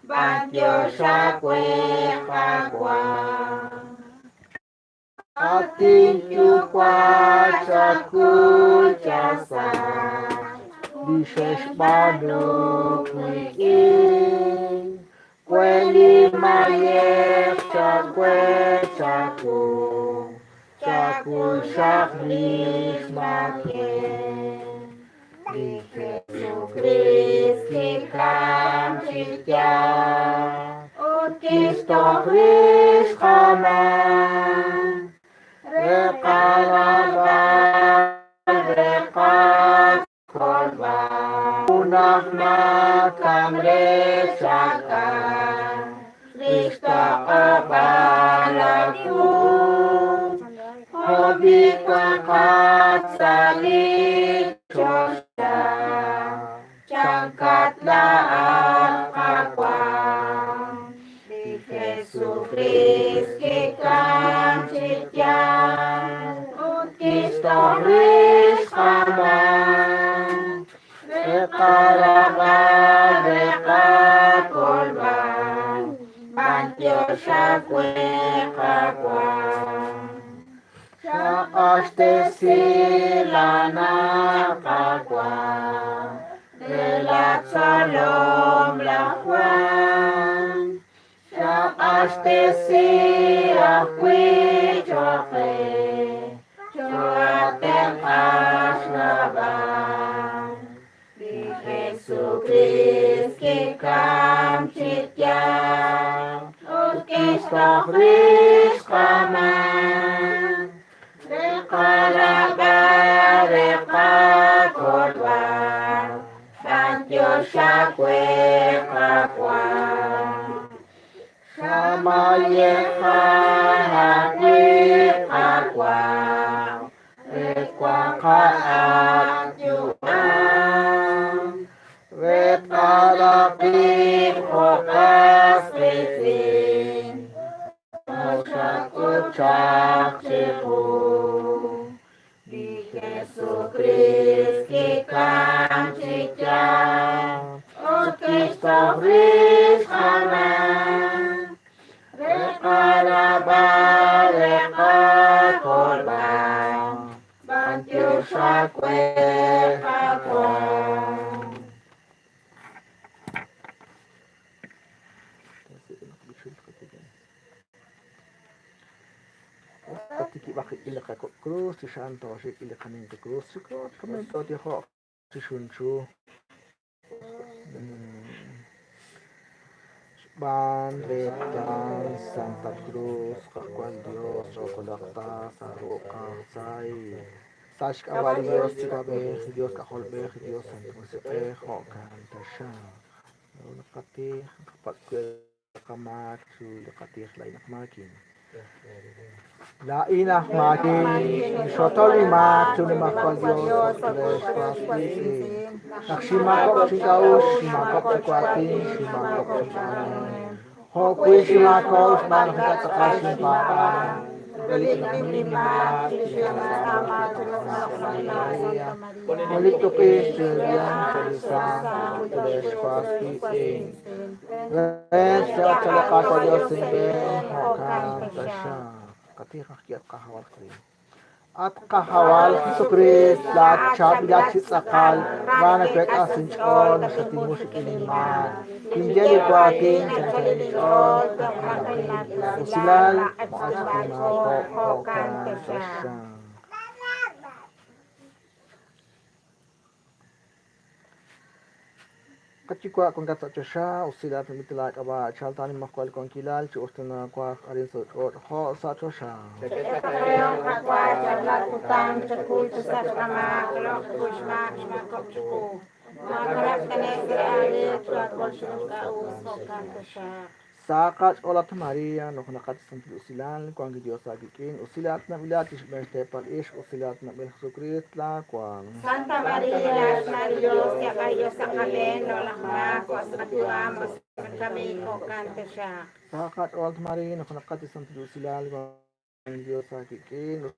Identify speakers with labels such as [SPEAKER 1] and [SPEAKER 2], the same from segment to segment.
[SPEAKER 1] Bantiosakwe kakwa Atinchukwa chakuchasa Dishes badu kwiki Kweli mayek chakwe chaku Chaku shakdish make Di Jesu Kristi kam sitya Kisto Christ kama Rekalabal rekalba Unah makamre saka Krista abalaku Hobi kakat salit Chosya Cangkat laat kakwang Di Jesu Kristi kam sityan Kisto Christ kama Rekalabal rekakolban Bantiosakwe kakwang Shakaste silana kakwa Relat salom lakwan Shakaste siakwi choke Choaten asnaban Di Jesu Kristi kam sitya Kisto Christ kama Rekalabal rekakolban Bantiosakwe kakwang Samayekanakwi kakwang Rekwang kaat yuang Rekalapik hokas pitin Mosak ucak sipu Di Jesu Kristi kam sitya Kisto Christ kama Rekalabal rekakolban Bantiosakwe kakwang Katiki bakit ilaka krus ti shanto shik ilakanin ti krus shikot komento ti ho ti shunchu Ban retan Santa Cruz kakwal Dios rokodakta saruka sai Sash kawali Dios tikabeh Dios kaholbeh Dios santo musipeh hokan tasha Nakati kapat kwe kamat su nakati lain nakmakin Lainah makin Sotolima Tunimakal Dios Tres Pastisin Naksimakok Sikaus Simakok Sikwatin Simakok Sikanin Hokwi Simakos Manakataka Simpaan Balik Namimat Sinasama Maria Balik Tukis Silian Salisan Tres Pastisin Res Chalakata Dios Simbe Hokan Tasha Katira kiat kahawal kri at kahawal Jesucrist lat chabilat sitsakal rana kwek asinchon sa timus kiniman kinjeli kwatin chanchon usilal maasima hokan tasya Kachikwa kung katsa siya usilat mitilak aba chaltani makwal kong kilal ci ustuna kwa arin so ho sa siya
[SPEAKER 2] Kayong kakwa charlat kutang cakul sa kama kelok kusmak makop cuku. Makarap kanek ali tuakol kaus hokan tasya.
[SPEAKER 1] Sakat olat Maria no nakat santi usilan kung ang Diyos agikin usilat na bilat is mertepal ish usilat na Jesucrist la kwang
[SPEAKER 2] Santa Maria, sa Diyos, ya kayo sa kami, nolakma, ko sa tuwa, mas kami hokan tasya.
[SPEAKER 1] Sakat olat Maria no nakat santi usilan kung ang Diyos agikin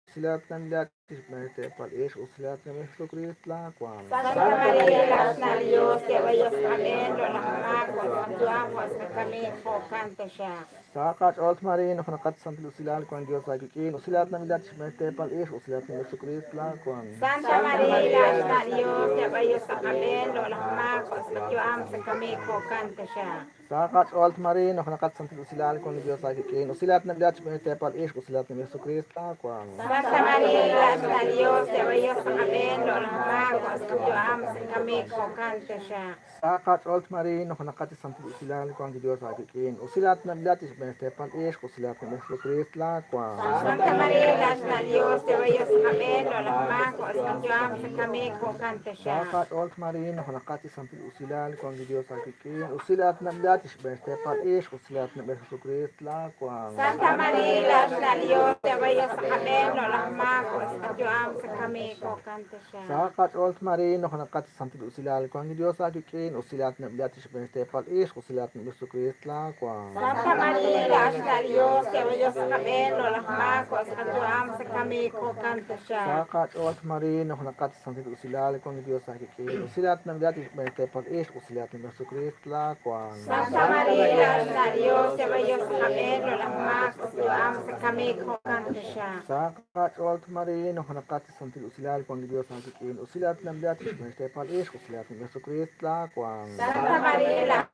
[SPEAKER 1] usilat ng lahat ismerte pal-is usilat ng Jesucristo la kwan.
[SPEAKER 2] Santa Maria, las na Diyos, Dios amen, lola hamako, duamos kami ko kanta siya.
[SPEAKER 1] Sakat olt marin of nakat sant usilat kwan Dios ay kikin usilat ng lahat ismerte pal-is usilat ng Jesucristo la kwan.
[SPEAKER 2] Santa Maria, las na Diyos, Dios amen, lola hamako, duamos kami ko kanta siya.
[SPEAKER 1] Sakat olt marin of nakat sant usilat kwan Dios ay kikin usilat ng lahat ismerte pal-is usilat ng Jesucristo la kwan.
[SPEAKER 2] Santa Maria, las na Diyos, Dios amen, lola hamako, duamos kami ko kanta siya.
[SPEAKER 1] Sakat olt marin of nakat sant usilat kwan Dios ay kikin usilat ng lahat ismerte pal-is usilat ng Jesucristo la kwan.
[SPEAKER 2] Santa Maria, las na Diyos, Dios amen, lola hamako, duamos kami ko kanta siya.
[SPEAKER 1] Sakat olt marin of nakat sant usilat kwan Dios ay kikin usilat ng lahat ismerte pal-is usilat ng Jesucristo la kwan.
[SPEAKER 2] Santa Maria, las na Diyos, Dios amen, lola hamako, duamos kami ko kanta siya.
[SPEAKER 1] Sakat olt marin of nakat sant usilat kwan Dios ay kikin usilat ng lahat ismerte pal-is usilat ng Jesucristo la kwan.
[SPEAKER 2] Santa Maria, las na Diyos, Dios amen, lola hamako, duamos kami ko kanta siya.
[SPEAKER 1] Sakat olt marin of nakat sant usilat kwan Dios ay kikin usilat ng lahat ismerte pal-is usilat ng Jesucristo la kwan.
[SPEAKER 2] Santa Maria, las na Diyos, Dios amen, lola hamako, duamos kami ko kanta siya.
[SPEAKER 1] Sakat olt marin of nakat sant usilat kwan Dios ay kikin usilat ng lahat ismerte pal-is usilat ng Jesucristo la kwan.
[SPEAKER 2] Santa Maria, las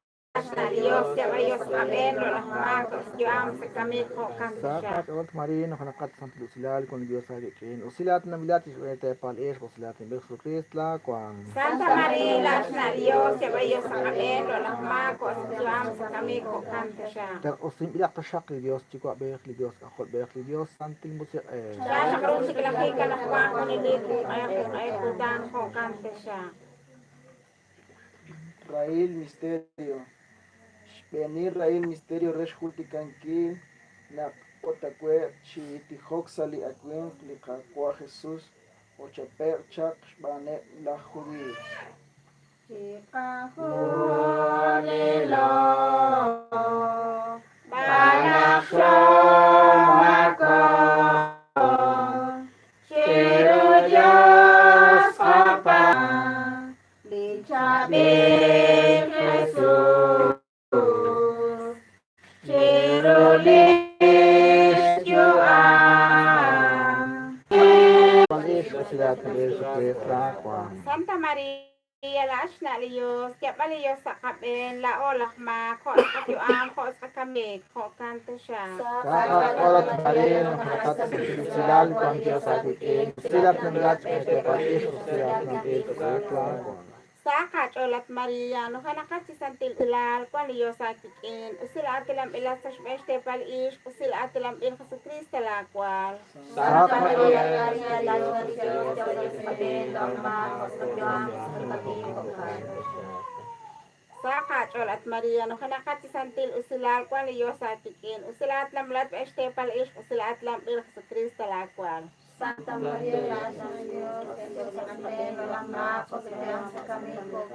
[SPEAKER 2] na Diyos, Dios amen, lola hamako, duamos kami ko kanta siya.
[SPEAKER 1] Sakat olt marin of nakat sant usilat kwan Dios ay kikin usilat ng lahat ismerte pal-is usilat ng Jesucristo la kwan.
[SPEAKER 2] Santa Maria, las na Diyos, Dios amen, lola hamako, duamos kami ko kanta siya.
[SPEAKER 1] Der osim ilak tasyak li Dios chikwa bek li Dios akol bek li Dios santil musik
[SPEAKER 2] Siya sa krus ikalaki ka na kuha ko ni Dito, ay kutang ko kanta siya.
[SPEAKER 3] Raíl misterio. Venir raíl misterio resh hultikanki na otakwe chi tihoxali akwen likakwa Jesús ochaper chak bane la judíos.
[SPEAKER 2] Banak sumako, Siru Diyos Apa, Lichabit Jesus, Siru Lis Juan.
[SPEAKER 1] pal-is usilat ng Jesucristo la kwan.
[SPEAKER 2] Santa Maria, las na Diyos, kaya paliyos sa kabin, laolak ma, ko sa katyuan, ko sa kami, ko kanta siya.
[SPEAKER 1] Sakat olt marin of nakat sant usilat kwan Dios ay kikin usilat ng lahat ismerte pal-is usilat ng Jesucristo la kwan.
[SPEAKER 2] Sakat olat Maria, no kanakat si Santil Ilal, kwan liyo sa kikin, usila atilam ilas sa shmeste pal-ish, usila atilam il sa Kristo lakwal.
[SPEAKER 1] Sakat
[SPEAKER 2] Sakat olat Maria, no kanakat si Santil usilal, kwan liyo sa kikin, usila atilam lat pa este pal-ish, usila atilam il sa Kristo lakwal.
[SPEAKER 4] Santa Maria, las na Diyos, Diyos amen, walang makasalanan sa kami po.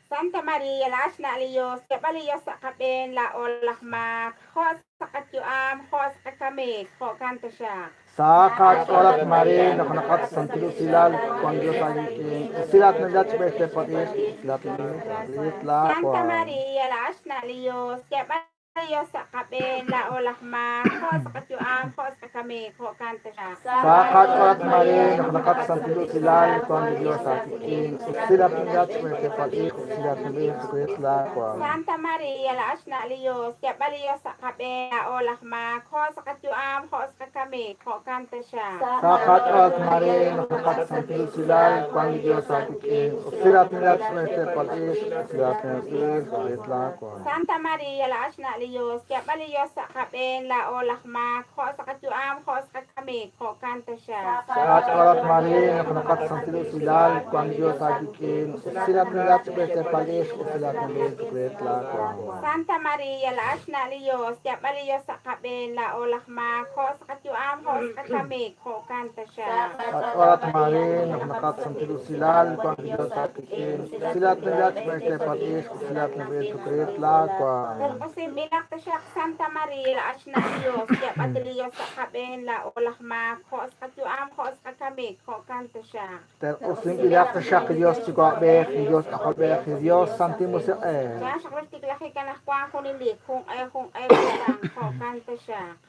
[SPEAKER 2] Santa Maria, las na Diyos, kaya paliyos sa kabin, laolak ma, ko sa katyuam, ko sa kami, ko kanta siya.
[SPEAKER 1] Sakat olat marin of nakat sant usilat kwan Dios ay kikin usilat ng lahat ismerte pal-is usilat ng Jesucristo la
[SPEAKER 2] Santa
[SPEAKER 1] kwan.
[SPEAKER 2] Maria, las na Diyos, kaya paliyos sa kabin, laolak ma, ko sa katyuam, ko sa kami, ko kanta siya.
[SPEAKER 1] Sakat olat marin of nakat sant usilat kwan Dios ay kikin usilat ng lahat ismerte pal-is usilat ng Jesucristo la kwan.
[SPEAKER 2] Santa Maria, las na Diyos, kaya paliyos sa kabin, laolak ma, ko sa katyuam, ko sa kami, ko kanta siya.
[SPEAKER 1] Sakat olat marin of nakat sant usilat kwan Dios ay kikin usilat ng lahat ismerte pal-is usilat ng Jesucristo la kwan.
[SPEAKER 2] Santa Maria, las na Diyos, kaya paliyos sa kabin, laolak ma, ko sa katyuam, ko sa kami, ko kanta siya.
[SPEAKER 1] Sakat olat marin of nakat sant usilat kwan Dios ay kikin usilat ng lahat ismerte pal-is usilat ng Jesucristo la kwan.
[SPEAKER 2] Santa Maria, las na Diyos, kaya paliyos sa kabin, laolak ma, ko sa katyuam, ko sa kami, ko kanta siya.
[SPEAKER 1] Sakat olat marin of nakat sant usilat kwan Dios ay kikin usilat ng lahat ismerte pal-is usilat ng Jesucristo la kwan.
[SPEAKER 2] Posibil ilak ta siya Santa Maria la as na Dios ya patiliyos sa kaben la olak ma ko sa tuam ko sa kami ko kanto siya.
[SPEAKER 1] Ter using ilak ta siya Dios chiko be Dios kakol be Dios santimus
[SPEAKER 2] Kaya sa kritik laki ka na kwa ko nili kung ay lang ko kanto siya.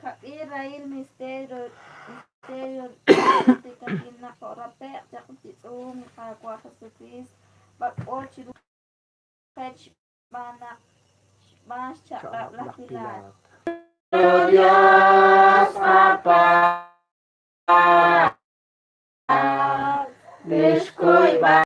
[SPEAKER 4] Kapirail misterio tika na korape jak tium kakwa Jesucrist bakor chiru pech banak mas cakap lah pilat.
[SPEAKER 1] Dios apa Diskuy ba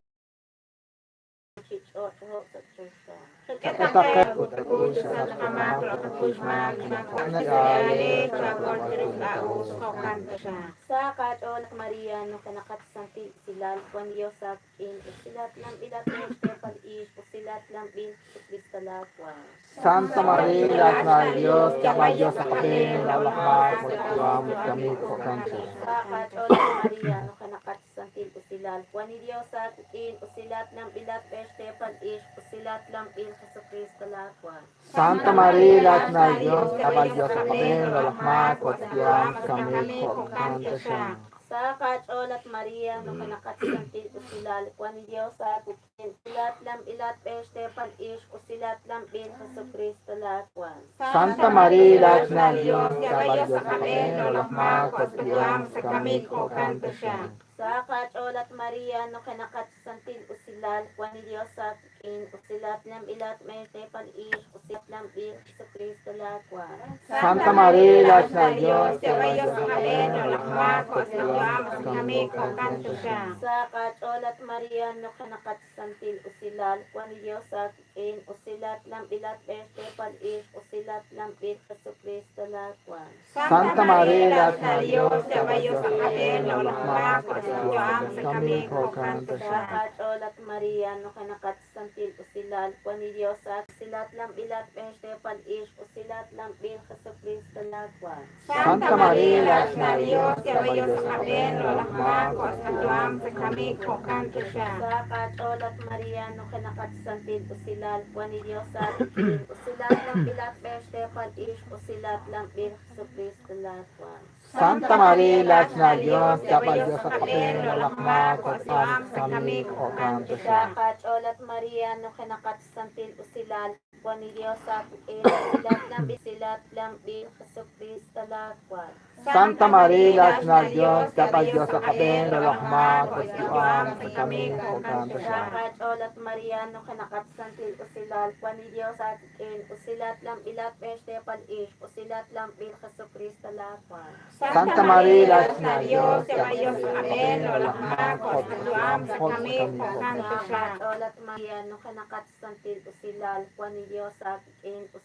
[SPEAKER 1] Katakat utakul sa kamak lakapusmak nakanagale
[SPEAKER 2] Chagol tiriglaos ko kanto siya.
[SPEAKER 4] Sa katon Maria no kanakat santi silal kwan Dios sa in silat lang ilat ng Stefan is silat lang bin kristalakwa.
[SPEAKER 1] Santa Maria lahat na Diyos kapag Diyos sa kapin lalakmak magtuwam kami ko kanto
[SPEAKER 4] Sa katon Maria no kanakat santi silal kwan Dios sa in silat lang ilat ng Stefan is silat lang bin kristalakwa.
[SPEAKER 1] Santa Maria lahat na Diyos kapag Diyos sa kapin lalakmak magtuwam kami ko kanto siya.
[SPEAKER 4] Sa katon Maria no kanakat santi silal kwan Dios sa in silat lang ilat ng Stefan is silat lang bin Kristo lakwan.
[SPEAKER 1] Santa Maria lahat na Diyos kapag Diyos sa kapin lalakmak magtuwam sa kami ko kanto siya.
[SPEAKER 4] Sa katon Maria no kanakat santi silal kwan Dios sa in silat lang ilat ng Stefan is silat lang bin Kristo lakwan.
[SPEAKER 1] Santa Maria lahat na Diyos kapag Diyos sa kapin lalakmak magtuwam sa kami ko kanto siya.
[SPEAKER 4] Sa katon Maria no kanakat santi silal kwan Dios sa in silat lang ilat ng Stefan is silat lang bin Kristo lakwan.
[SPEAKER 1] Santa Maria lahat na Diyos kapag Diyos sa kapin lalakmak magtuwam sa kami ko kanto
[SPEAKER 4] Sa
[SPEAKER 1] siya.
[SPEAKER 4] katon Maria no kanakat santi silal kwan Dios sa silat lang ilat ng Stefan is silat lang bin Kristo lakwan.
[SPEAKER 1] Santa Maria lahat na Diyos kapag Diyos sa kapin lalakmak magtuwam sa kami ko kanto siya.
[SPEAKER 4] Sa katon Maria no kanakat santi silal kwan Dios sa silat lang ilat ng Stefan is silat lang bin Kristo lakwan.
[SPEAKER 1] Santa Maria lahat na Diyos kapag Diyos sa kapin lalakmak magtuwam sa kami ko kanto
[SPEAKER 4] Sa
[SPEAKER 1] siya.
[SPEAKER 4] katon Maria no kanakat santi silal kwan Dios sa silat lang bin Kristo lakwan.
[SPEAKER 1] Santa Maria lahat na Diyos kapag Diyos sa kapin lalakmak magtuwam sa kami ko kanto
[SPEAKER 4] Sa
[SPEAKER 1] siya.
[SPEAKER 4] katon Maria no kanakat santi silal kwan Dios sa silat lang ilat ng Stefan is silat lang bin Kristo lakwan.
[SPEAKER 1] Santa Maria lahat na Diyos kapag Diyos sa kapin lalakmak magtuwam sa kami ko kanto
[SPEAKER 4] Sa
[SPEAKER 1] siya.
[SPEAKER 4] katon Maria no kanakat santi silal kwan Dios sa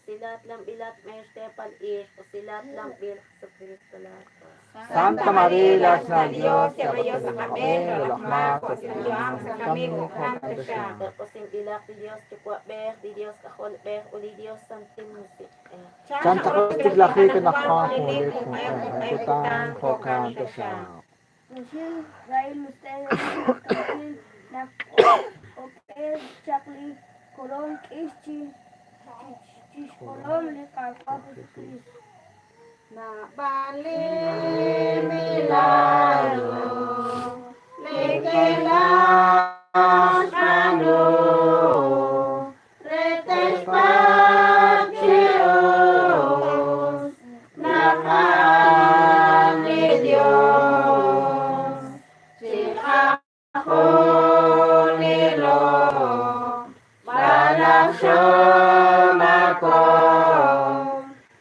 [SPEAKER 4] silat lang ilat ng Stefan is silat lang bin Kristo lakwan.
[SPEAKER 1] Santa Maria lahat na Diyos kapag Diyos sa kapin lalakmak magtuwam sa kami ko kanto siya.
[SPEAKER 4] Terposing ilak di Dios chukwa beh di Dios kakol beh uli Dios santimusik.
[SPEAKER 1] Santa Cruz tiglaki kinakakulit kung kutang ko kanto siya.
[SPEAKER 5] Rochelle Rail Misterio Kapil na Opel Chakli Kolom Ichi Kolom Likarpapos Chris
[SPEAKER 2] Na bali milagro lekelas mano retes pagcios nakan ni Dios si ako nilo banasyon ako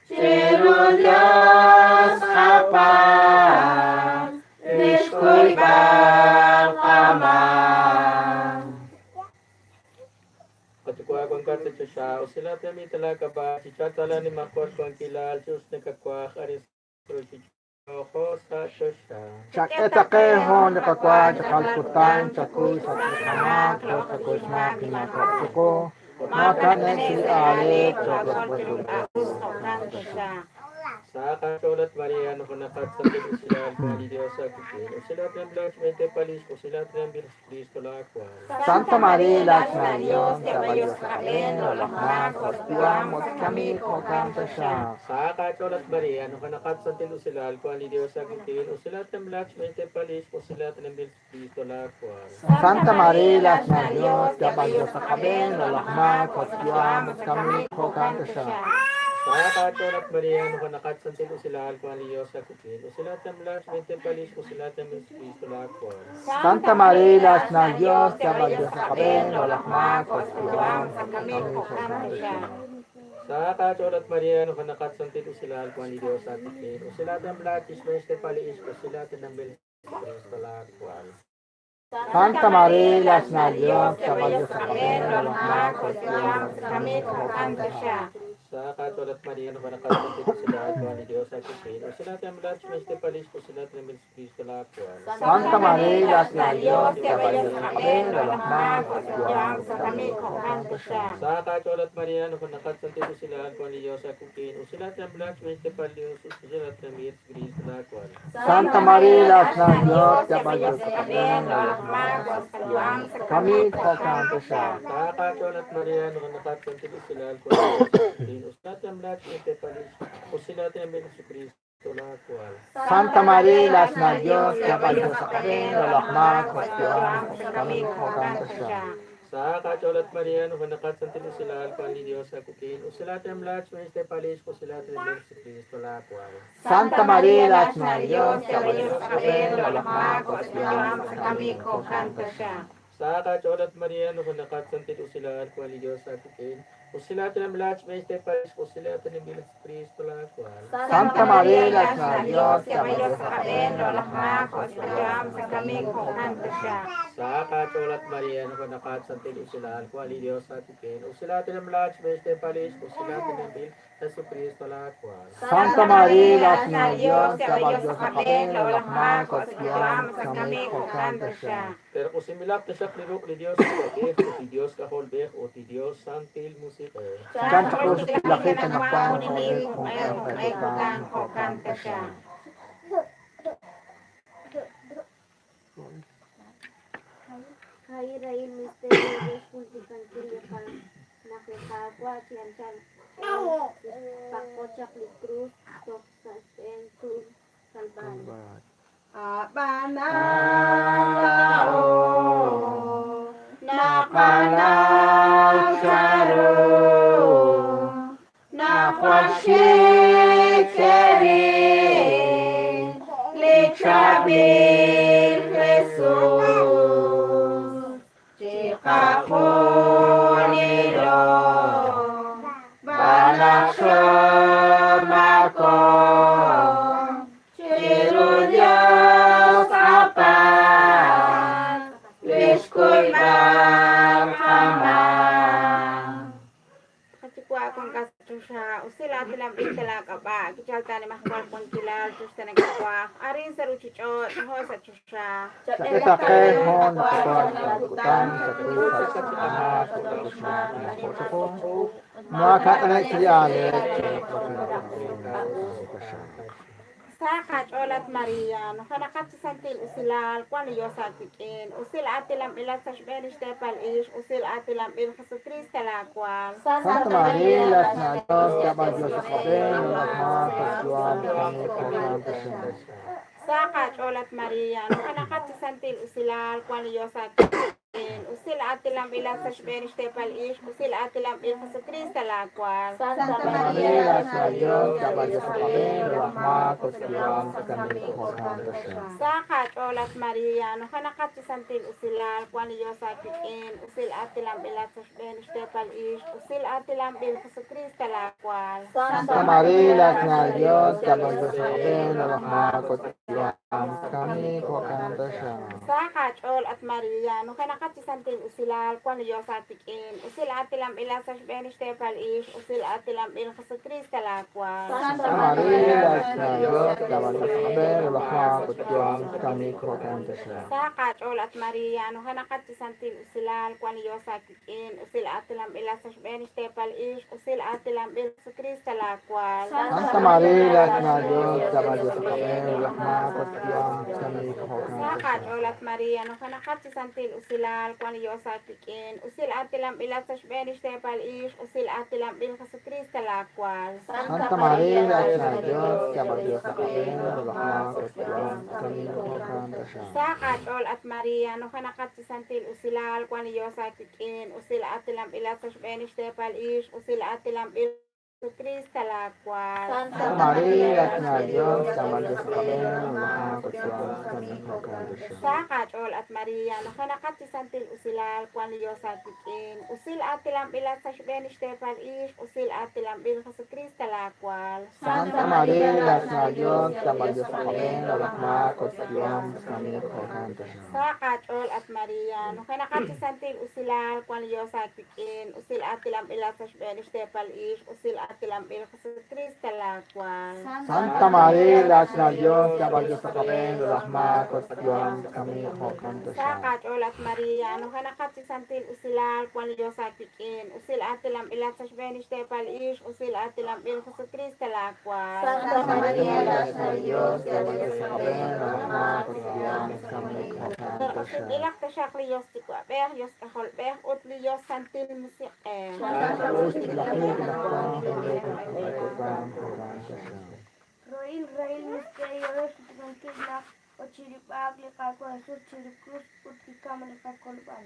[SPEAKER 2] Siru Dios kapan diskuy bakaman
[SPEAKER 6] Katukwa kong kata siya, o sila kami talaga ba, si Chatala ni Makos kong kilal, Diyos na kakwa, aris si Choko sa siya.
[SPEAKER 1] Chak etakehon nakakwa chakalputan chakuy sa kamak sa kusma pinakasuko maka na si ale chokot
[SPEAKER 2] Ako kanto siya.
[SPEAKER 6] Sa katulat Maria, no kanakat sa sila ko ni Dios sa kutin. O sila ng blasmente palis ko sila ng Kristo lakwan.
[SPEAKER 1] Santa Maria, las na Diyos, kabayo sa kami, lalakman, kostiyan, mo kami, ko kanta siya.
[SPEAKER 6] Sa katulat Maria, no kanakat sa sila ko ni Dios sa kutin. O sila ng blasmente palis ko sila ng Kristo lakwan.
[SPEAKER 1] Santa Maria, las na Diyos, kabayo sa kami, lalakman, kostiyan, mo kami, ko kanta siya.
[SPEAKER 6] Sa katulat Maria, no kanakat sa sila ko ni Dios sa kutin. O sila ng blasmente palis ko sila ng Kristo lakwan.
[SPEAKER 1] Santa Maria, las na Diyos, kabayo sa kami, lalakman, kostiyan, mo kami, ko kanta siya.
[SPEAKER 6] Sa katulat Maria, no kanakat sa sila ko ni Dios sa kutin. O sila ng blasmente palis ko sila ng Kristo lakwan.
[SPEAKER 1] Santa Maria, las na Diyos, kabayo sa kami, lalakman, kostiyan, mo kami, ko kanta siya.
[SPEAKER 6] Sa katulat Maria, no kanakat sa sila ko ni Dios sa kutin. O sila ng blasmente palis ko sila ng Kristo lakwan.
[SPEAKER 1] Santa Maria, las na Diyos, kabayo sa kami, lalakman, kostiyan, mo kami, ko kanta siya.
[SPEAKER 6] Sa katulat Maria, no kanakat sa sila ko ni Dios sa kutin. O sila ng blasmente palis ko sila ng Kristo lakwan.
[SPEAKER 1] Santa Maria, las na Diyos, kabayo sa kami, lalakman, kostiyan, mo kami, ko kanta siya.
[SPEAKER 6] Sa katulat Maria, no kanakat sa sila ko ni Dios sa kutin. O sila ng blasmente palis ko sila ng Kristo lakwan.
[SPEAKER 1] Santa Maria, las na Diyos, kabayo sa kami, lalakman, kostiyan, mo kami, ko kanta siya.
[SPEAKER 6] Sa katulat Maria, no kanakat sa sila ko ni Dios sa kutin. O sila ng blasmente palis ko sila ng Kristo lakwan.
[SPEAKER 1] Santa Maria, las na Diyos, kabayo sa kami, lalakman, kostiyan, mo kami, ko kanta siya.
[SPEAKER 6] Sa katulat Maria, no kanakat sa sila ko ni Dios sa kutin. O sila ng blasmente palis ko sila ng Kristo lakwan.
[SPEAKER 1] Santa Maria, las na Diyos, kabayo sa kami, lalakman, kostiyan, mo kami, ko kanta siya.
[SPEAKER 6] Sa katulat Maria, no kanakat sa sila ko ni Dios sa kutin. O sila ng blasmente palis ko sila ng Kristo lakwan.
[SPEAKER 1] Santa Maria, las na Diyos, kabayo sa kami, lalakman, kostiyan, mo kami, ko kanta siya.
[SPEAKER 6] Pero kung similap na siya klirok ni Dios Kodeh, o ti Dios Kaholbeh, o ti Dios Santil Musik.
[SPEAKER 1] Diyan sa krus, laki ka na pa, kung ay kang, ko kanta siya.
[SPEAKER 4] Hai Rail Misterio Kultikan Kirya Pal Nakikagwa Tiyansan Pakocak Likrus Sok Sasen Tur Kalban.
[SPEAKER 2] Abanao nakanasaro nakwashikeri lichabil Jesus chikakunilo balakshamako Dios apat, liskoy magkamang. Kachikwa akong kasto siya, usila tilang bitala ka ba, kichalta ni makwal kong kilal, susta nagkakwa, arin sa ruchichot, ho sa chusya.
[SPEAKER 1] Sa itakehon, sa kutan, sa krus, sa anak, sa kusma, sa ko, mga katanay siyali,
[SPEAKER 2] Sa katulat Maria, no kanakat sa santil usilal, kwan liyo sa tikin, usil atilam ilat sa Spanish tepal ish, usil atilam il Jesucristo talakwal.
[SPEAKER 1] Santa Maria, las na Diyos, kabayo sa kami, lalakman, kostiyan, mo kami, ko kanta siya.
[SPEAKER 2] Sa katulat Maria, no kanakat sa santil usilal, kwan liyo sa tikin, usil atilam ilat sa Spanish tepal ish, usil atilam il Jesucristo talakwal.
[SPEAKER 1] Santa Maria, las na Diyos, kabayo sa kami, lalakman, kostiyan, mo kami, ko kanta siya.
[SPEAKER 2] Sa katulat Maria, no kanakat sa santil usilal, kwan liyo sa tikin, usil atilam ilat sa Spanish tepal ish, usil atilam il Jesucristo talakwal.
[SPEAKER 1] Santa Maria, las na Diyos, kabayo sa kami, lalakman, kostiyan, mo kami ko kanta siya.
[SPEAKER 2] Saka Chol at Maria, no kanakat si Santil usilal, kwano yo sa tikin, usil atilam ila sa Spanish tepal ish, usil atilam ila sa Krista lakwa.
[SPEAKER 1] Santa Maria, las na Diyos, dapat sa kaber, lakma, kutyong, kami ko kanta siya.
[SPEAKER 2] Saka Chol at Maria, no kanakat si Santil usilal, kwano yo sa tikin, usil atilam ila sa Spanish tepal ish, usil atilam ila sa Krista lakwa.
[SPEAKER 1] Santa Maria, las na Diyos, dapat sa kaber, lakma, kutyong, kami ko kanta
[SPEAKER 2] Saka
[SPEAKER 1] siya.
[SPEAKER 2] Chol at Maria, no kanakat si Santil usilal, kwano yo sa tikin, usil atilam ila sa Spanish tepal ish, usil atilam ila sa Krista lakwa.
[SPEAKER 1] Santa Maria, las na Diyos, dapat sa kaber, lakma, kutyong, kami ko kanta siya.
[SPEAKER 2] Saka Chol at Maria, no kanakat si Santil usilal, kwano yo sa tikin, usil atilam ila sa Spanish tepal ish, usil atilam ila sa Krista lakwa.
[SPEAKER 1] Santa Maria, las na Diyos, dapat sa kaber, lakma, kutyong, kami ko kanta siya.
[SPEAKER 2] Saka Chol at Maria, no kanakat si Santil usilal, kwano yo sa tikin, usil atilam ila sa Spanish tepal ish, usil atilam ila sa Krista lakwa.
[SPEAKER 1] Santa Maria, las na Diyos, dapat sa kaber, lakma, kutyong, kami ko kanta siya.
[SPEAKER 2] Saka Chol at Maria, no kanakat si Santil usilal, kwano yo sa tikin, usil atilam ila sa Spanish tepal ish, usil atilam ila sa Krista lakwa.
[SPEAKER 1] Santa Maria, las na Diyos, dapat sa kaber, lakma, kutyong, kami ko kanta siya.
[SPEAKER 2] Saka Chol at Maria, no kanakat si Santil usilal, kwano yo sa tikin, usil atilam ila sa Spanish tepal ish, usil atilam ila sa Krista lakwa.
[SPEAKER 4] Santa Maria, las na Diyos,
[SPEAKER 1] dapat sa kaber, lakma, kutyong, kami ko kanta siya.
[SPEAKER 2] Ilak ta siya kliyos ti kwa beh, yos ka hol beh, ut liyos Santil musik
[SPEAKER 1] Terus laki belakang, hindi ko kanta siya.
[SPEAKER 5] Roil, Rail, Misterio, Tranquila, o Chiripag, Licaco, Jesús, Chiricruz, Uticam, Licacolpan.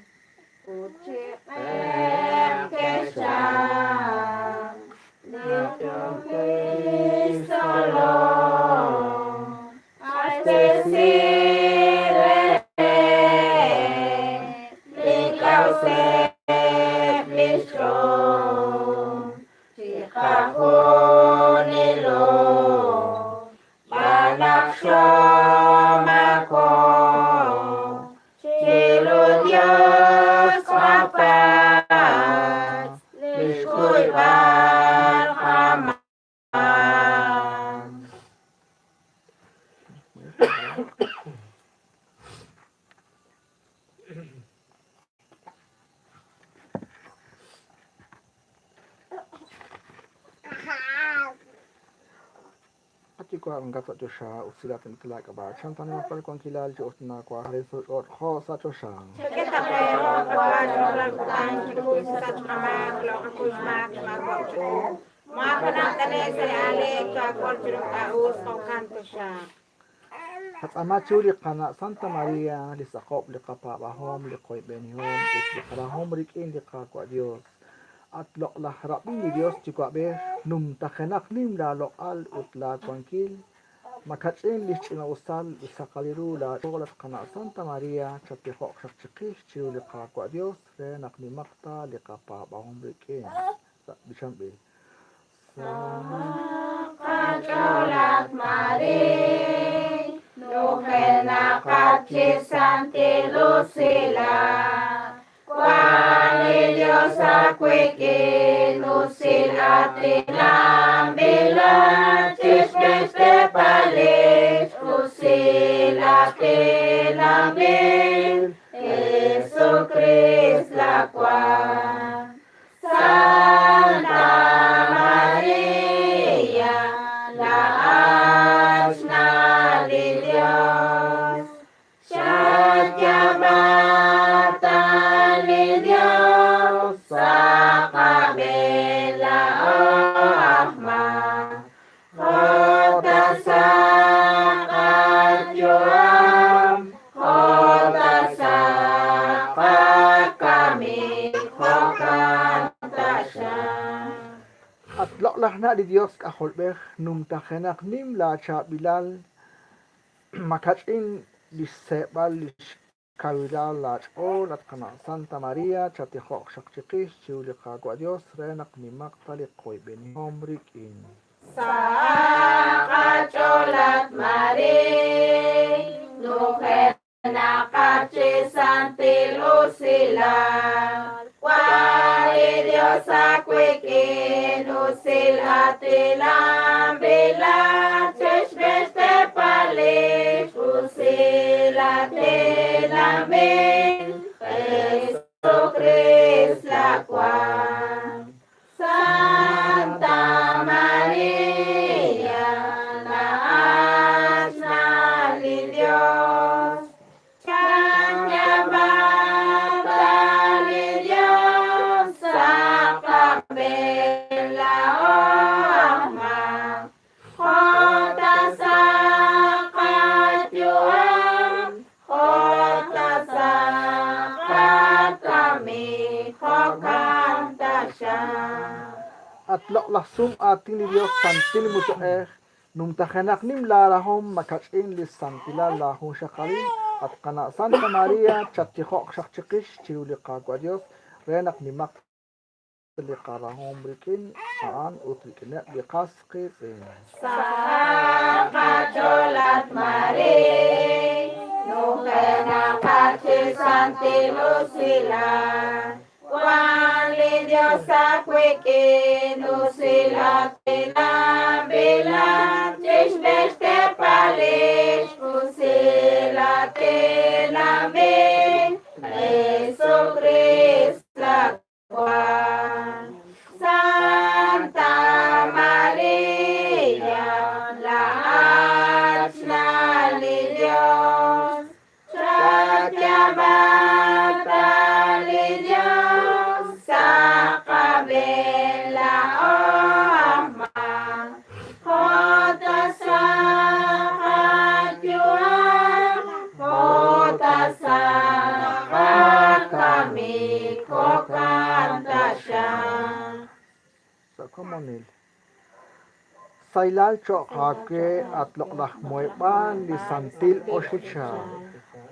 [SPEAKER 1] Ati ko ang gato to siya, usilatin kilala ka ba? Siyang tanong pa kung kilala siya, na kwa halisot o sa to siya.
[SPEAKER 2] Kita pero kwa Chol kutan chus sa kama klo ka kusmak magko. Mga kanang tanay sa ale ka kol chulong kaus o kanto siya.
[SPEAKER 1] At amachuli ka na Santa Maria, lisakop, likapapahom, likoy benihom, at likarahom, rikin, likakwa Diyos. At loklah rapin ni Diyos, chikwabe, num takenak nim lalok al utla kwangkil, makatsin lich ina usal, isakaliru la cholat kana Santa Maria, chatihok shakchikis, chiru likakwa Diyos, renak ni makta, likapapahom, rikin. Bisambil.
[SPEAKER 2] Kaculat Maria, nukenakat si Santi Lucila, kwani Diyos akwikin, usil atilam bilang, cisnes tepalis, usil atilam bil, Yesus Kristus lakwan. Santa Maria, laas na di Diyos, siya jabatan ni Diyos, sa kabila o ahma, kota sa kadyuam, kota sa kami,
[SPEAKER 1] At loklah na di Diyos kaholbeh, num takenak nim la cha bilal, makatsin lisebal lish kawilal la chol at kana Santa Maria, chatihok shakchikis, chiuli kagwa Diyos, renak ni maktali koy benihom rikin.
[SPEAKER 2] sa kaculat Maria, Nuke nakache santilo sila. Wali Dios akweke nusil atilam bila chesh beste palish usil atilam bin Jesu Christ la kwan. Santa Maria na asna ni Dios. Kanya bata ni Dios sa kabila o ama. Kota sa katyuan, kota sa kami, kokanta siya.
[SPEAKER 1] At loklasum ating ni Dios santil mo sa nung takanak nim larahom makachin lis santila lahong syakali at kana Santa Maria chatihok syakchikish chiuli kagwa Dios renak nimak likarahom brikin aan utrikina likas kisin.
[SPEAKER 2] Sa kajolat Maria, nuke nakache santilo sila. Wali Dios akweke nusila tila bila chesh beste palish usila tila min Jesu Christ la kwan. Santa Maria la asna ni Dios. Satya bata ni Dios sa kabila o ama. Kota sa katyuan, kota sa kami, kokanta siya.
[SPEAKER 1] Sa komonil. Sailal chok hake at loklah moypan li santil o siya.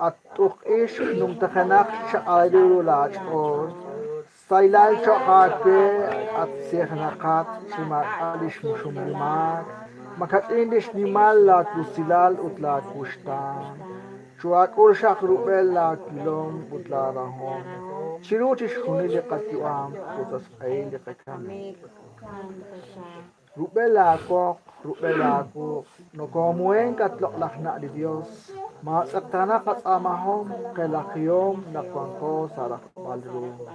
[SPEAKER 1] At ukish nung takanak siya ayululat o sailal chok hake at sihnakat si alish musumimat. Makatindis ni malat lusilal utlat kustan. Chuak urshak rubel la kilom utlarahom. Chirutish hunili katiwam utas ay likakami. Rubela ko, no komuen katlok lakna di Dios. Maasaktana katamahom kelakiyom nakwangko sarak balro.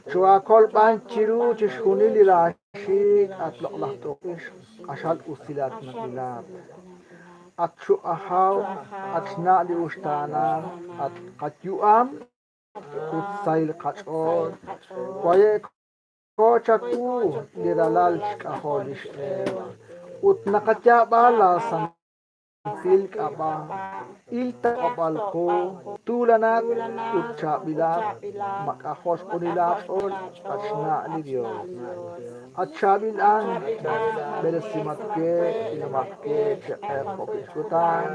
[SPEAKER 1] Chuakol pan chiru chishunili rashik atlok laktokish ashal usilat nakilat. At shuahaw at na di ustana at katyuam utsail kachor. Kwaye Kocha tu diralal kaholish ut nakatya bala santil kaba ilta kabal ko tulanat ut chabilat makahos ko nila ol asna ni Dios at chabilan belesimat ke inamak ke chakep kokisutan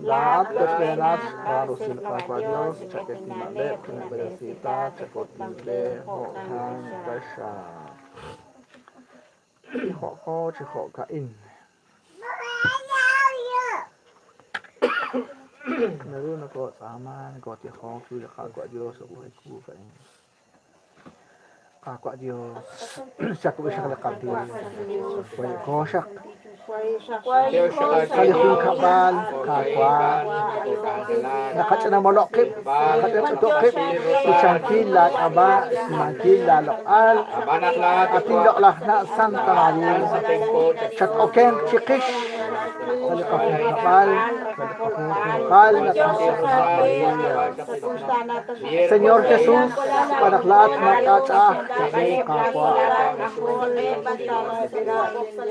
[SPEAKER 1] lahat kaspenas karusil kapa Dios chaket nilale kena belesita chakot nilale hokan kasha Chihoko kain. Naroon ako sama, nagkotihok, kakwa Diyos, sa buhay ko kain. Kakwa Diyos, siya ko siya kalakatil. Pwede ko siya. Kalihong kapal, kakwa. Nakatsa na malokip, nakatsa na malokip. Isang kilat, aba, isang kilat, lokal. Ating loklak na Santa Maria. Chat oken, chikish. Kalihong kapal, kalihong kapal, Santa Maria. Señor Jesus, panaklat magkatsa, kakwa, kakwa.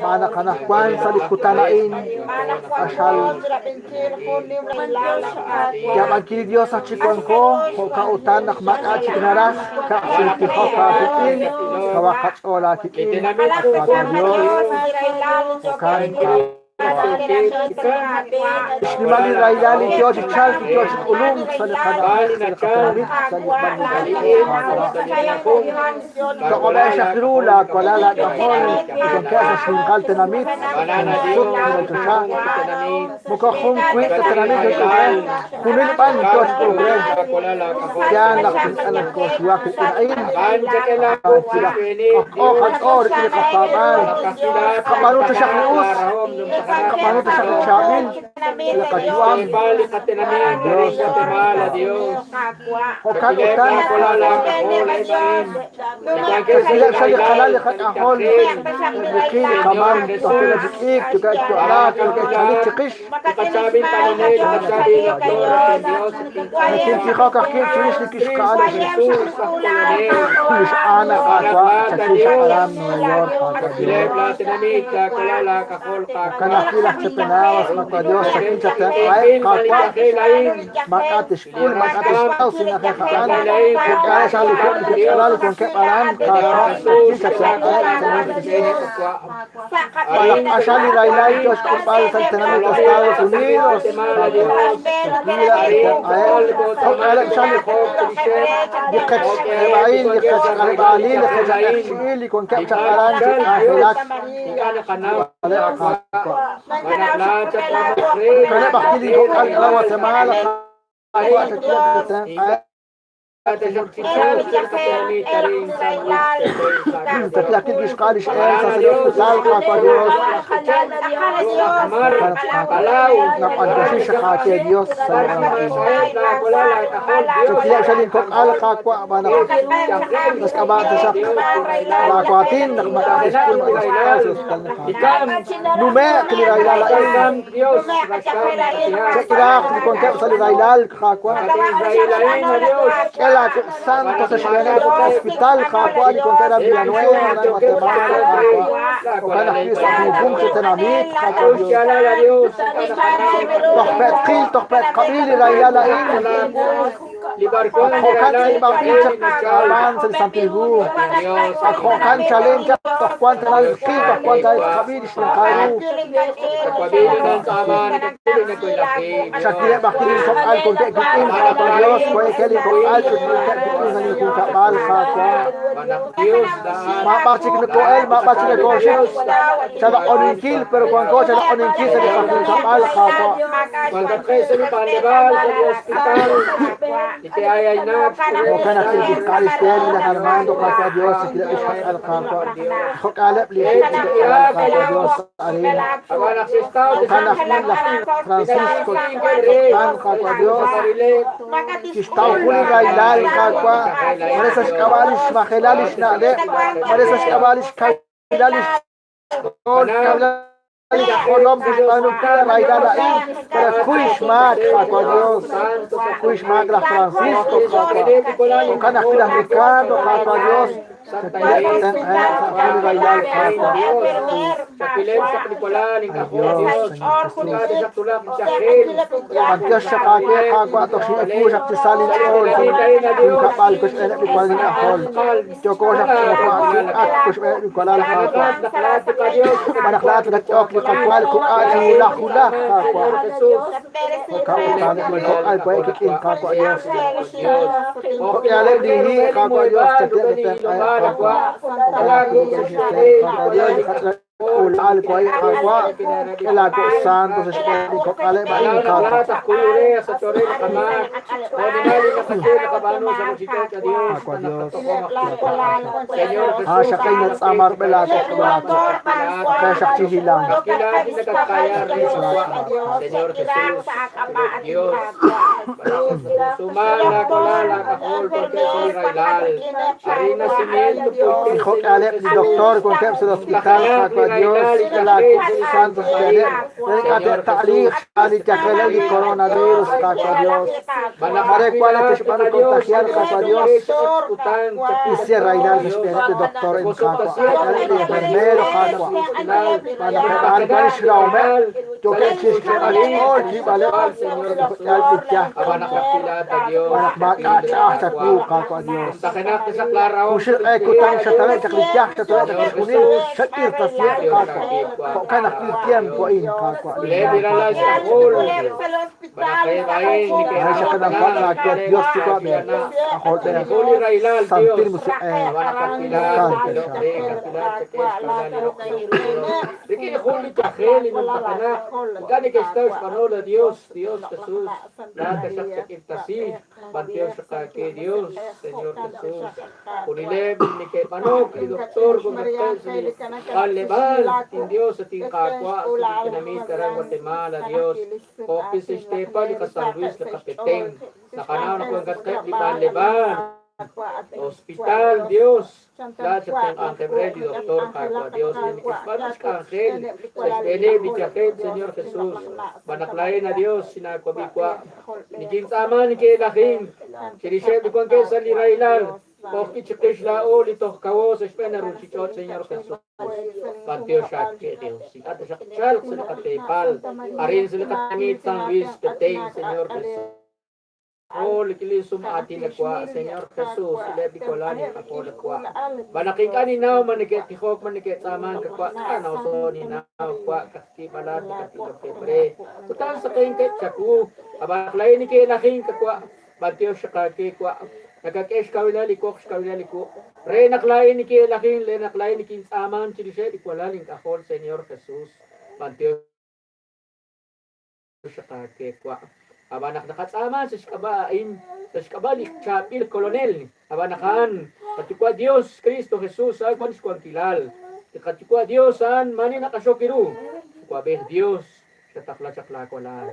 [SPEAKER 1] Manakanakwan sa likutanain asal Yaman kini Dios sa chikon ko kautan nak maka chiknaras ka silti ko ka hitin kawakat ola kitin Dios kan Shliman Israel Dios Chal Dios Ulum Taqola Shakrula Kola la Kahol Con Casa Shlinkal Tenamit Mukahum Quit Tenamit Kunin Pan Dios Progre Yan Lakin Anak Koswak Inain Or Ili Kapaban Kapanu Tashaknius Kapanu Tashaknichamin Ila Kajwam Hokan Utan Sila Sali Kalali Khat Ahol Bikin Kaman Tohila Bikik Juga Tualat Juga Chalik Chikish Nakin Tikha Kakin Chilish Nikish Kaala Mish Ana Kakwa Chakish Aram New York Kanakila Chepenawas Kakwa Dios Chakin Chapen Kakwa Makatish Kul Makatish Tau Sinakhaan Kukaya Shali Kukala Con Keparan Kakwa Chakin Chapen Ashali Railay Dios Kupal Santenamit Estados Unidos Ili con capcha aranje ahilat kana bakili ko al Guatemala تتأكد بإشقالش إنسا سيوف تالقى قديوس نقعد بشيش خاكي ديوس تتأكد شلين كوك ألقى قوة بانا بس كبار تشاق لاقواتين نقمت أدش كل ما تشقاسي نماء كلي رايلال إيسان شكراق لكون كبسل رايلال خاكوا la Santo se llena el hospital Kakwa y con cara Villanueva en Guatemala Kakwa o kana Cristo en punto tenamit Kakwa Dios Tohpet qabil Raila in Hokan Babicha Aman se Santiago Hokan challenge Tohkwan tenal qil Tohkwan qabil Shkaru Shakira bakili Kokal con que Dios fue que le Kokal Mapachik na koel, mapachik na kosher. Sada oninkil, pero cuando sada oninkil sa likapin sa alkapa.
[SPEAKER 6] Cuando crece mi pandeval sa hospital, ite ayay na.
[SPEAKER 1] O kana kilbikal istiyal na Armando kapa Dios, kilabis sa alkapa. Hokalap liit sa alkapa Dios arin. O kana kilak Francisco, tan kapa Dios. Kistaw kuli railal kapa. Maresas kabalish makelalish na ale. Maresas kabalish kailalish. Kolom Bispanukila Raigala para Kuishmak Kakwa Dios Kuishmak la Francisco Kakwa Kana Fila Ricardo Kakwa Dios Dios Shakake Kakwa Toshi Akush Aktisali Ol Kapal Kush Enek Bikwalin Ahol Joko Shakwa Akush Enek Bikwalal Kakwa Manaklat Gatok Kakwal Kukai Hula Hula Kakwa Kakwa Kakwa Kakwa Kakwa Dios Kakwa Dihi Kakwa Dios Kakwa Kakwa Al Kwai Kakwa Elago Santos Esperi Kokale Bain Kakwa Kakwa Dios Shakay Natsamar Belato Belato Kaya Shakti Hilang
[SPEAKER 6] Señor Jesús, Dios, sumala, colala, cajol, porque soy railal, hay nacimiento,
[SPEAKER 1] Dijo que Alep, el doctor con que se hospital Kakwa Dios la Santos Dedicate Talix Ali Takela y coronavirus Kakwa Dios Mare cual te van a contagiar Kakwa Dios y se railal el doctor en Kakwa el enfermero Kakwa para preparar el Shraumel yo que es que Ali all vale Señor al pitia para saklu kako Dios.
[SPEAKER 6] Takenak sa Clara.
[SPEAKER 1] Kushir kutang sa tawe sa Kristiyak sa tawe sa kunil sa irtasya kako. Ko kana Kristiyan ko in kako
[SPEAKER 6] Lebi
[SPEAKER 1] Dios.
[SPEAKER 6] rala sa kul.
[SPEAKER 2] Ay,
[SPEAKER 1] Ay siya kanang pala kaya Dios si ko be. Ako be.
[SPEAKER 6] Huli railal
[SPEAKER 1] Santil
[SPEAKER 6] Dios.
[SPEAKER 1] mo si
[SPEAKER 6] Riki huli kahel in takenak. Gani ka staus panola Dios Jesus. Lahat sa sakitasi. Bantiyo sa kake Dios, Señor Jesus. Kunilem ni kay manok, ni doktor, kung Alebal, in Dios sa ting kakwa, sa kinamit karang Guatemala, Dios. Kopis si Esteban, ni ka San Luis, na kapiteng. Sa kanaw na kung katkep, di Alebal. Hospital, Dios. Lahat sa ting angkebre, di doktor, kakwa, Dios. Ni kispanas ka angkel. Sa espene, di kaked, Señor Jesus. Banaklayin na Dios, sinakabikwa. Ni kinsama, ni kilaking. Sirisep, di kong kesa lirailan. Pokit si Krishna o, lito kawo, sa espene, ruchichot, Señor Jesus. Pantio siya ke Dios. Sikata siya kachalk, sila katepal. Arin sila katamit, San Luis, kateng, Señor Jesus. Oh, likilisum atin nakwa, Señor Jesus, lebi ko lang yung ako nakwa. Banaking kaninaw, maniket tihok, maniket saman, kakwa, kanaw so, ninaw, kwa, kakipalat, kakitilo kebre. Kutang sa kayong ketsaku, abaklay ni kinaking kakwa, batiyo siya kakikwa, nagkakesh kawilali ko, kawilali ko. Re naklain ni kinaking, le naklain ni kinsaman, sinisya, ikwalaling kakol, Señor Jesus, batiyo siya kakikwa. Aba nakatsama sa skabain, sa skabalik chapil kolonel. Aba nakan, katikwa Dios Kristo Jesus ay kung iskwang kilal. Katikwa Dios an mani nakasyokiru. Kwabe Dios sa takla-sakla ko lang.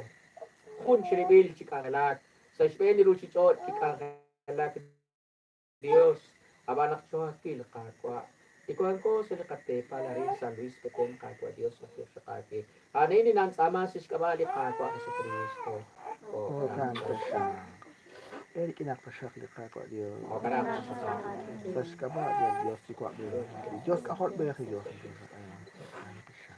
[SPEAKER 6] Kun siribil chikangalak. Sa Spain ru chichot chikangalak Dios. Aba nakasyokiru kakwa. Ikuan ko sa nakate pala rin sa Luis Peteng kakwa Dios na sa kake. Ano ini nang sama sa skabalik kakwa sa Kristo.
[SPEAKER 1] Oh, kanto siya. Eh, kinakasyak di kako Dios.
[SPEAKER 6] O karang sa
[SPEAKER 1] Sas ka ba Dios si ko be. Dios ka hot be Dios. Kanto siya.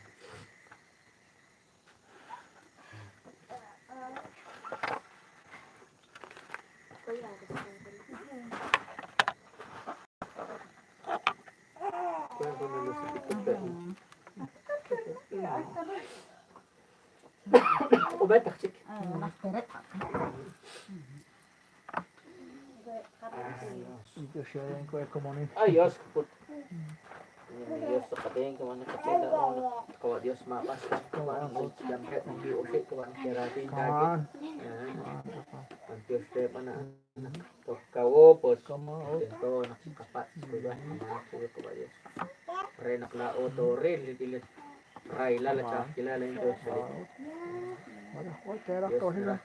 [SPEAKER 6] Ubetak sik.
[SPEAKER 1] Ito siya yung ko ekonomi.
[SPEAKER 6] Ayos put. Dios sa kating kaman kapila o kawa Dios mapas kawan ang jamhet ng biusit kawan kiratin dagi.
[SPEAKER 1] Kaman.
[SPEAKER 6] Ang Dios te pana. To kawo pos.
[SPEAKER 1] Kamao.
[SPEAKER 6] Ito nakakapat kuya mga ko Dios. Re naklao to re lilit. Ray lala cha kilala yung Dios.
[SPEAKER 1] Wala ko kaya ko sila.